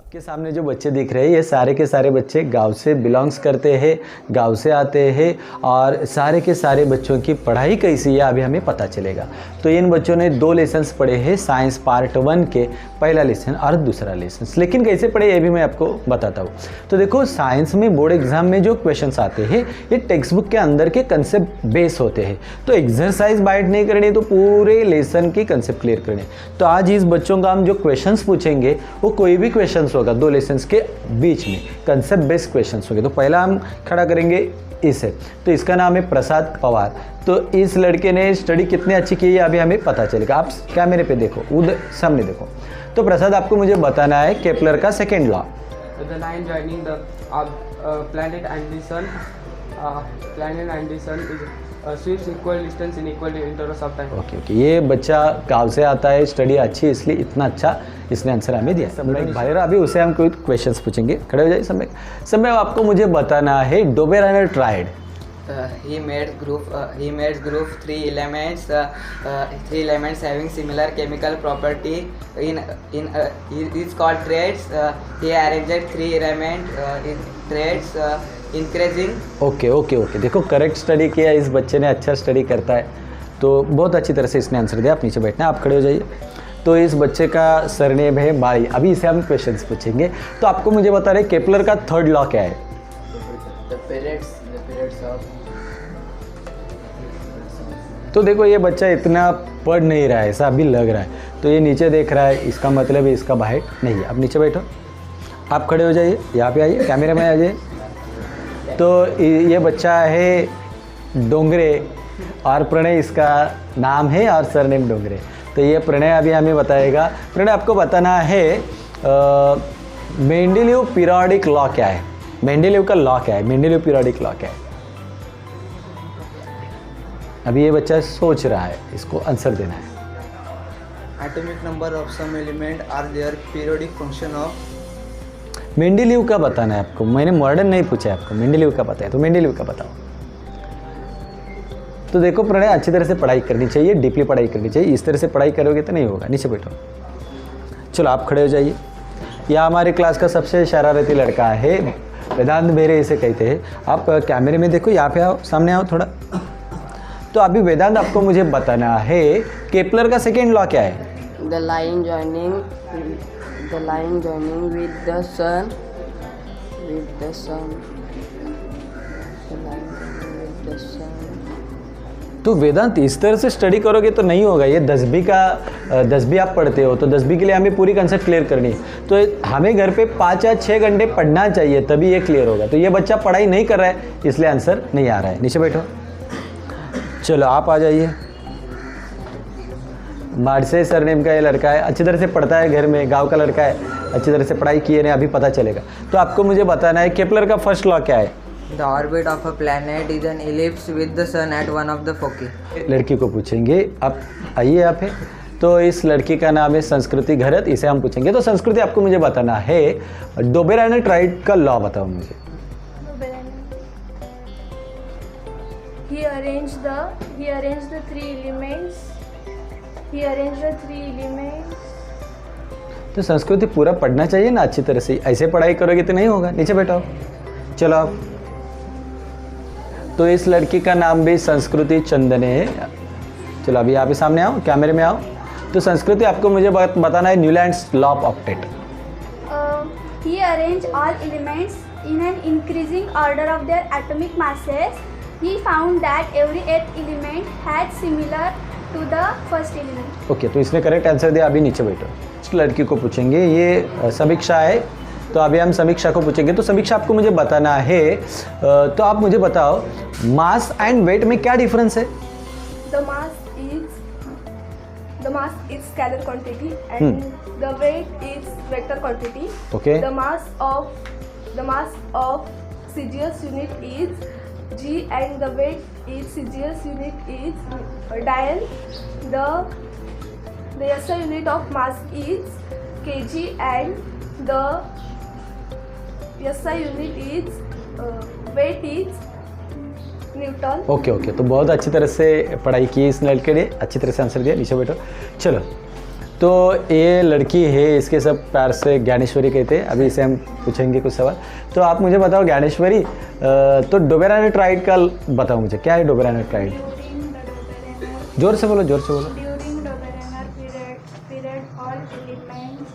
आपके सामने जो बच्चे दिख रहे हैं ये सारे के सारे बच्चे गांव से बिलोंग्स करते हैं, गांव से आते हैं और सारे के सारे बच्चों की पढ़ाई कैसी है अभी हमें पता चलेगा। तो इन बच्चों ने 2 लेसन्स पढ़े हैं साइंस पार्ट 1 के, पहला लेसन और दूसरा लेसन। लेकिन कैसे पढ़े ये भी मैं आपको बताता हूँ। तो देखो साइंस में बोर्ड एग्जाम में जो क्वेश्चंस आते हैं ये टेक्स्ट बुक के अंदर के कंसेप्ट बेस होते हैं। तो एक्सरसाइज बाइट नहीं करनी तो पूरे लेसन की कंसेप्ट क्लियर करने। तो आज इस बच्चों का हम जो क्वेश्चंस पूछेंगे वो कोई भी क्वेश्चंस होगा 2 लेसन्स के बीच में, कंसेप्ट बेस्ड क्वेश्चंस होंगे। तो पहला हम खड़ा करेंगे इसे, तो इसका नाम है प्रसाद पवार। तो इस लड़के ने स्टडी कितनी अच्छी की है अभी हमें पता चलेगा। आप कैमरे पे देखो, उधर सामने देखो। तो प्रसाद आपको मुझे बताना है केपलर का second law. The line joining the planet and the sun is sweeps equal distance in equal intervals of time. Okay, ये बच्चा गाँव से आता है, स्टडी अच्छी इसलिए इतना अच्छा इसने आंसर हमें दिया। सम्यक भाई अभी उसे हम कोई क्वेश्चंस पूछेंगे। खड़े हो जाइए सम्यक। सम्यक आपको मुझे बताना है Dobereiner tried. He made group 3 elements having similar chemical property in is called traits. He arranged 3 elements in traits increasing. Okay, देखो करेक्ट स्टडी किया इस बच्चे ने, अच्छा स्टडी करता है तो बहुत अच्छी तरह से इसने आंसर दिया। आप नीचे बैठना, आप खड़े हो जाइए। तो इस बच्चे का सरनेम है बाई। अभी इसे हम क्वेश्चंस पूछेंगे। तो आपको मुझे बता रहे केपलर का थर्ड लॉ क्या है? तो देखो ये बच्चा इतना पढ़ नहीं रहा है, ऐसा अभी लग रहा है। तो ये नीचे देख रहा है, इसका मतलब है इसका बाइट नहीं है। आप नीचे बैठो, आप खड़े हो जाइए, यहाँ पे आइए, कैमरे में आ जाइए। तो ये बच्चा है डोंगरे और प्रणय इसका नाम है और सरनेम डोंगरे। तो ये प्रणय अभी हमें बताएगा। प्रणय आपको बताना है मेंडेलीव पीरियोडिक लॉ क्या है? मेंडेलीव का लॉ क्या है? मेंडेलीव पीरियोडिक लॉ क्या है? अभी ये बच्चा सोच रहा है, इसको आंसर देना है। Atomic number of some element are their periodic function of। Mendeleev का बताना है आपको, मैंने मॉडर्न नहीं पूछा है आपको, मेंडेलीव का पता है तो मेंडेलीव का बताओ। तो देखो प्रणय अच्छी तरह से पढ़ाई करनी चाहिए, डीपली पढ़ाई करनी चाहिए। इस तरह से पढ़ाई करोगे तो नहीं होगा। नीचे बैठो, चलो आप खड़े हो जाइए। यह हमारे क्लास का सबसे शरारती लड़का है, वेदांत बेरे इसे कहते हैं। आप कैमरे में देखो, यहाँ पे आओ, सामने आओ थोड़ा। तो अभी वेदांत आपको मुझे बताना है केपलर का सेकेंड लॉ क्या है? The line joining with the sun तो वेदांत इस तरह से स्टडी करोगे तो नहीं होगा। ये 10वीं आप पढ़ते हो तो 10वीं के लिए हमें पूरी कंसेप्ट क्लियर करनी है। तो हमें घर पे 5 या 6 घंटे पढ़ना चाहिए तभी ये क्लियर होगा। तो ये बच्चा पढ़ाई नहीं कर रहा है इसलिए आंसर नहीं आ रहा है। नीचे बैठो, चलो आप आ जाइए। मार्से सरनेम का ये लड़का है, अच्छी तरह से पढ़ता है, घर में गांव का लड़का है, अच्छी तरह से पढ़ाई किए ने, अभी पता चलेगा। तो आपको मुझे बताना है केपलर का फर्स्ट लॉ क्या है? The orbit of a planet is an ellipse with the sun at one of the foci. लड़की को पूछेंगे। आप आइए यहाँ पे। तो इस लड़की का नाम है संस्कृति घरत, इसे हम पूछेंगे। तो संस्कृति आपको मुझे बताना है डोबेराइनर ट्राइड का लॉ बताओ मुझे। He arranged the 3 elements. तो संस्कृति पूरा पढ़ना चाहिए ना अच्छी तरह से, ऐसे पढ़ाई करोगे तो नहीं होगा। नीचे बैठो, चलो आप। तो इस लड़की का नाम भी संस्कृति चंदने है। चलो अभी यहाँ पे सामने आओ, कैमरे में आओ। तो संस्कृति आपको मुझे बताना है Newlands law of octet. He arranged all elements in an increasing order of their atomic masses. He found that every 8th element had similar to the first element. Okay, तो इसने करेक्ट आंसर दिया। अभी नीचे बैठो। इस लड़की को पूछेंगे, ये समीक्षा है तो अभी हम समीक्षा को पूछेंगे। तो समीक्षा आपको मुझे बताना है, तो आप मुझे बताओ मास एंड वेट में क्या डिफरेंस है? The mass is scalar quantity and the weight is vector quantity. Okay. The mass of CGS unit is G and the weight is CGS unit is Dial. The SI unit of mass is kg and the SI unit is weight is Newton. Okay, तो बहुत अच्छी तरह से पढ़ाई की इस लड़के ने, अच्छी तरह से आंसर दिया। नीचे बैठो, चलो तो ये लड़की है, इसके सब प्यार से ज्ञानेश्वरी कहते हैं। अभी इसे हम पूछेंगे कुछ सवाल। तो आप मुझे बताओ ज्ञानेश्वरी, तो डोबेरानेट राइड का बताओ मुझे, क्या है डोबेरानेट राइड? जोर से बोलो, जोर से बोलो। During the Werener period, all elements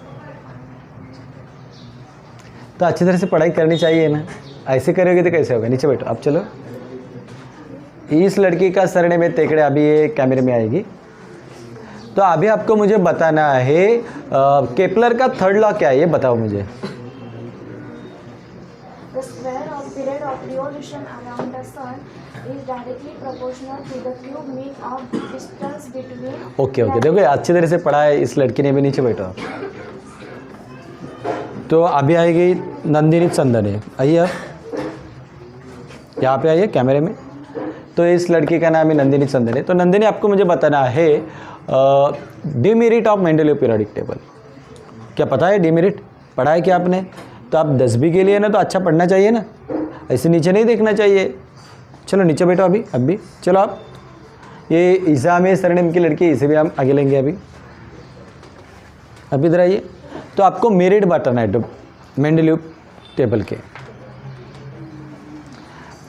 तो अच्छी तरह से पढ़ाई करनी चाहिए ना, ऐसे करोगे तो कैसे होगा। नीचे बैठो अब, चलो। इस लड़की का सरनेम है तेकड़े, अभी ये कैमरे में आएगी। तो अभी आपको मुझे बताना है केपलर का थर्ड लॉ क्या है, ये बताओ मुझे। the square of period of revolution around the sun is directly proportional to the cube mean of distance between okay okay, देखो अच्छी तरह से पढ़ा है इस लड़की ने भी। नीचे बैठो आप। तो अभी आएगी नंदिनी चंदने, आइए आप यहाँ पे आइए कैमरे में। तो इस लड़की का नाम है नंदिनी चंदने। तो नंदिनी, आपको मुझे बताना है demerit of Mendeleev periodic table. क्या पता है डिमेरिट? पढ़ा है क्या आपने? तो आप 10वीं के लिए ना तो अच्छा पढ़ना चाहिए ना, ऐसे नीचे नहीं देखना चाहिए। चलो नीचे बैठो अभी अभी। चलो आप, ये इज़ाम सरनेम की लड़की, इसे भी हम आगे लेंगे अभी। इधर आइए। तो आपको मेरिट बताना है मेंडेलिव टेबल के।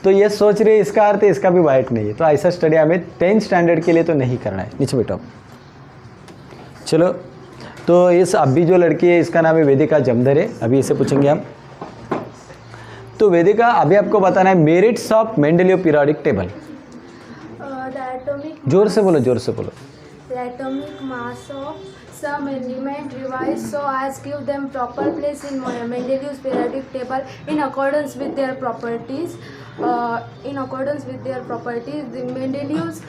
तो ये सोच रहे इसका अर्थ है इसका भी वाइट नहीं है, तो ऐसा स्टडी हमें 10th स्टैंडर्ड के लिए तो नहीं करना है। नीचे बैठो। चलो, तो इस अभी जो लड़की है इसका नाम है वेदिका जमदर है, अभी इसे पूछेंगे हम। तो वेदिका, अभी आपको बताना है merits of Mendeleev periodic table. the atomic जोर से बोलो, जोर से बोलो। the atomic mass of some element revised so as give them proper place in Mendeleev's periodic table in accordance with their properties. The Mendeleev's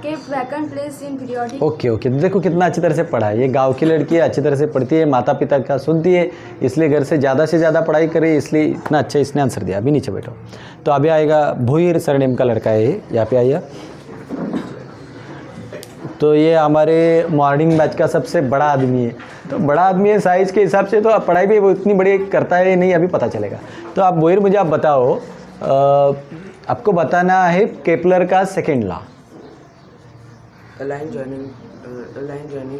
kept vacant place in periodic. Okay okay, देखो कितना अच्छी तरह से पढ़ा है। ये गांव की लड़की है, अच्छी तरह से पढ़ती है, माता पिता का सुनती है, इसलिए घर से ज़्यादा पढ़ाई करे, इसलिए इतना अच्छा इसने आंसर दिया। अभी नीचे बैठो। तो अभी आएगा भूईर सरनेम का लड़का है, यहाँ पे आइए। तो ये हमारे मॉर्निंग बैच का सबसे बड़ा आदमी है। तो बड़ा आदमी है साइज़ के हिसाब से, तो पढ़ाई भी वो इतनी बड़ी करता है नहीं, अभी पता चलेगा। तो आप भूईर, मुझे आप बताओ, आपको बताना है केपलर का second law. Align joining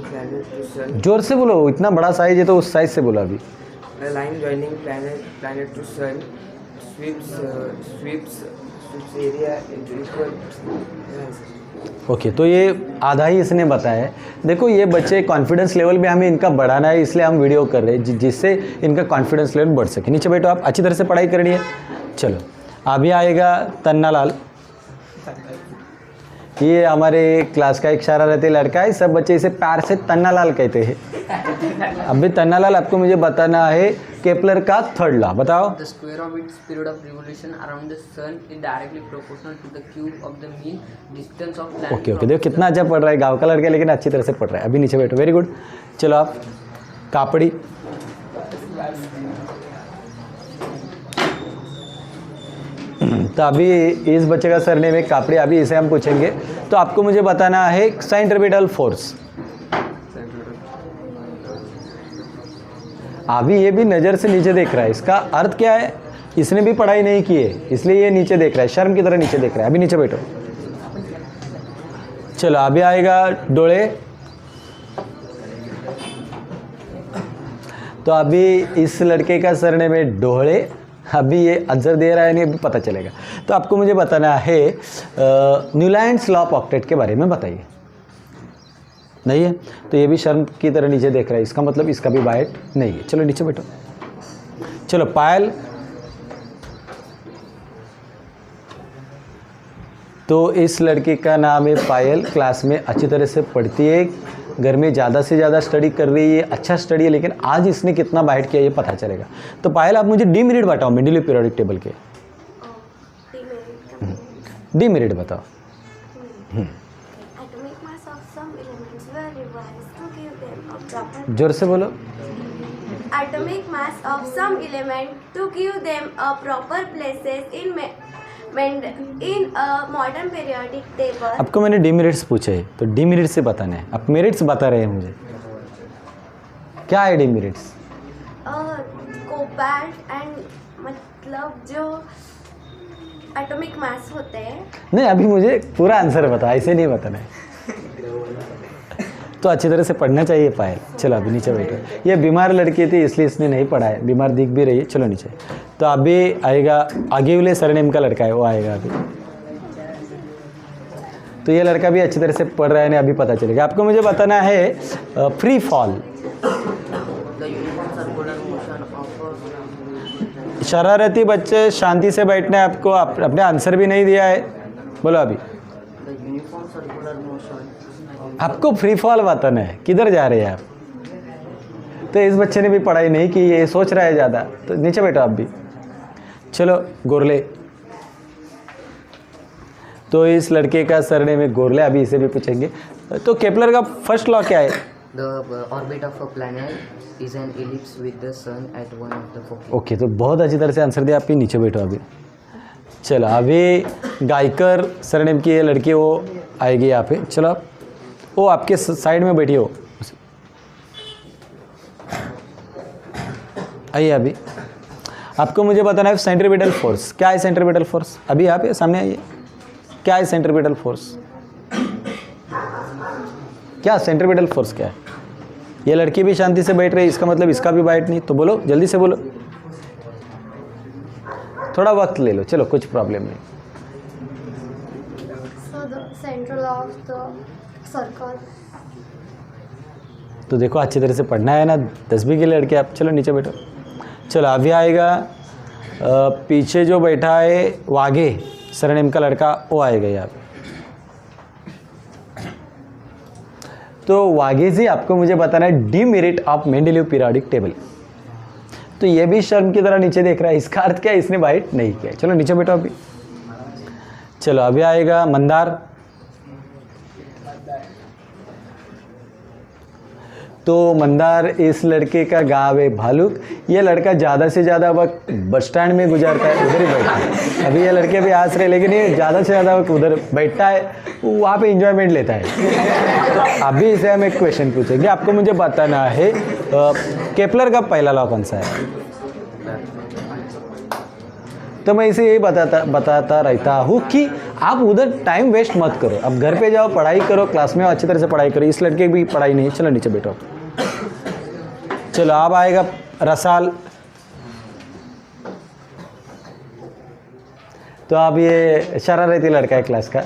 planet to sun. जोर से बोलो, इतना बड़ा साइज है तो उस साइज से बोलो अभी। Align joining planet to sun sweeps area into equal. Okay, तो ये आधा ही इसने बताया है। देखो ये बच्चे कॉन्फिडेंस लेवल भी हमें इनका बढ़ाना है, इसलिए हम वीडियो कर रहे हैं जिससे इनका कॉन्फिडेंस लेवल बढ़ सके। नीचे बैठो आप, अच्छी तरह से पढ़ाई करनी है। चलो अभी आएगा तन्नालाल। ये हमारे क्लास का एक शरारती लड़का है, सब बच्चे इसे प्यार से तन्नालाल कहते हैं। अभी तन्नालाल, आपको मुझे बताना है केपलर का थर्ड लॉ, बताओ। The square of its period of revolution around the sun is directly proportional to the cube of the mean distance of planet. Okay okay, देखो कितना अच्छा पढ़ रहा है, गाँव का लड़का लेकिन अच्छी तरह से पढ़ रहा है। अभी नीचे बैठो, वेरी गुड। चलो आप कापड़ी। तो अभी इस बच्चे का सरनेम है कापड़ी, अभी इसे हम पूछेंगे। तो आपको मुझे बताना है सेंट्रीपिटल फोर्स। अभी ये भी नज़र से नीचे देख रहा है, इसका अर्थ क्या है? इसने भी पढ़ाई नहीं की है, इसलिए ये नीचे देख रहा है, शर्म की तरह नीचे देख रहा है। अभी नीचे बैठो। चलो अभी आएगा डोळे। तो अभी इस लड़के का सरनेम है डोळे, अभी ये आंसर दे रहा है नहीं, अभी पता चलेगा। तो आपको मुझे बताना है न्यूलैंड्स लॉ ऑफ ऑक्टेट के बारे में बताइए। नहीं है तो ये भी शर्म की तरह नीचे देख रहा है, इसका मतलब इसका भी वाइट नहीं है। चलो नीचे बैठो। चलो पायल। तो इस लड़की का नाम है पायल, क्लास में अच्छी तरह से पढ़ती है, घर में ज़्यादा से ज़्यादा स्टडी कर रही है, अच्छा स्टडी है, लेकिन आज इसने कितना बाइट किया ये पता चलेगा। तो पायल, आप मुझे डिमेरिट बताओ मेंडेलिव पीरियोडिक टेबल के। डिमेरिट बताओ। Atomic mass of some elements were revised to give them a proper. जोर से बोलो। Atomic mass of some element to give them a proper places in a modern periodic table. आपको मैंने demerits पूछे है तो डिमेरिट से बताना है, आप मेरिट्स बता रहे हैं मुझे। क्या है डिमेरिट्स? कोपाल्ट एंड मतलब जो एटॉमिक मास होते हैं। नहीं, अभी मुझे पूरा आंसर बता, ऐसे नहीं बताना है। तो अच्छी तरह से पढ़ना चाहिए पायल। चलो अभी नीचे बैठो। ये बीमार लड़की थी इसलिए इसने नहीं पढ़ा है, बीमार दिख भी रही है। चलो नीचे। तो अभी आएगा आगे वाले सरनेम का लड़का है, वो आएगा अभी। तो ये लड़का भी अच्छी तरह से पढ़ रहा है, नहीं अभी पता चलेगा आपको। मुझे बताना है फ्री फॉल। शरारती बच्चे शांति से बैठने, आपको अपने आंसर भी नहीं दिया है, बोलो अभी। आपको फ्री फॉल बताना है, किधर जा रहे हैं आप। तो इस बच्चे ने भी पढ़ाई नहीं की, ये सोच रहा है ज़्यादा। तो नीचे बैठो आप भी। चलो गोरले। तो इस लड़के का सरनेम है गोरले, अभी इसे भी पूछेंगे। तो केपलर का फर्स्ट लॉ क्या है? The orbit of a planet is an ellipse with the sun at one of the foci. Okay, तो बहुत अच्छी तरह से आंसर दिया। आप भी नीचे बैठो अभी। चलो अभी गायकर सरनेम की ये लड़की वो आएगी यहाँ पे। चलो आप, वो आपके साइड में बैठी हो, आइए अभी। आपको मुझे बताना है सेंट्रीपिटल फोर्स क्या है। सेंट्रीपिटल फोर्स अभी यहाँ पे सामने आइए। क्या है सेंट्रीपिटल फोर्स? क्या सेंट्रीपिटल फोर्स क्या है? ये लड़की भी शांति से बैठ रही है, इसका मतलब इसका भी बैठ नहीं। तो बोलो, जल्दी से बोलो, थोड़ा वक्त ले लो। चलो कुछ प्रॉब्लम नहीं। So the central of the circle. तो देखो अच्छी तरह से पढ़ना है ना, 10वीं के लड़के आप। चलो नीचे बैठो। चलो अभी आएगा पीछे जो बैठा है वागे सरनेम का लड़का, वो आएगा यहाँ पे। तो वागे जी आपको मुझे बताना है demerit of Mendeleev periodic table. तो ये भी शर्म की तरह नीचे देख रहा है, इसका अर्थ क्या है? इसने बाइट नहीं किया। चलो नीचे बैठो अभी। चलो अभी आएगा मंदार। तो मंदार इस लड़के का गाँव है भालुक। ये लड़का ज़्यादा से ज़्यादा वक्त बस स्टैंड में गुजारता है, उधर ही बैठता है। अभी ये लड़के भी हंस रहे, लेकिन ये ज़्यादा से ज़्यादा वक्त उधर बैठता है, वहाँ पे इंजॉयमेंट लेता है। तो अभी इसे हम एक क्वेश्चन पूछेंगे, आपको मुझे बताना है केपलर का पहला लॉ कौन सा है। तो मैं इसे यही बताता रहता हूँ कि आप उधर टाइम वेस्ट मत करो, अब घर पे जाओ, पढ़ाई करो, क्लास में अच्छी तरह से पढ़ाई करो। इस लड़के की भी पढ़ाई नहीं है। चलो नीचे बैठो। चलो अब आएगा रसाल। तो अब ये शरारती लड़का है क्लास का,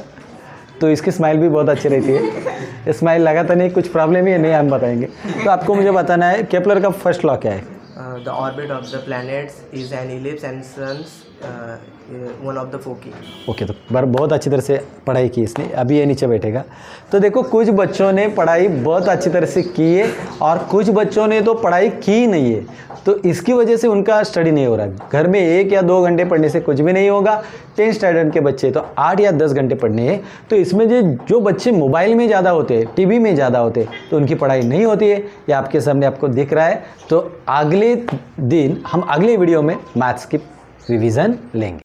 तो इसकी स्माइल भी बहुत अच्छी रहती है। स्माइल लगा तो नहीं, कुछ प्रॉब्लम ही है नहीं, हम बताएंगे। तो आपको मुझे बताना है केपलर का फर्स्ट लॉ क्या है। The orbit of the planets is an ellipse and sun's one of the foci. Okay, तो बहुत अच्छी तरह से पढ़ाई की इसने। अभी ये नीचे बैठेगा। तो देखो कुछ बच्चों ने पढ़ाई बहुत अच्छी तरह से की है और कुछ बच्चों ने तो पढ़ाई की नहीं है, तो इसकी वजह से उनका स्टडी नहीं हो रहा। घर में 1 या 2 घंटे पढ़ने से कुछ भी नहीं होगा। 10th स्टैंडर्ड के बच्चे तो 8 या 10 घंटे पढ़ने हैं। तो इसमें जो बच्चे मोबाइल में ज़्यादा होते हैं, टीवी में ज़्यादा होते हैं, तो उनकी पढ़ाई नहीं होती है। ये आपके सामने आपको दिख रहा है। तो अगले दिन हम अगले वीडियो में मैथ्स की रिवीजन लेंगे।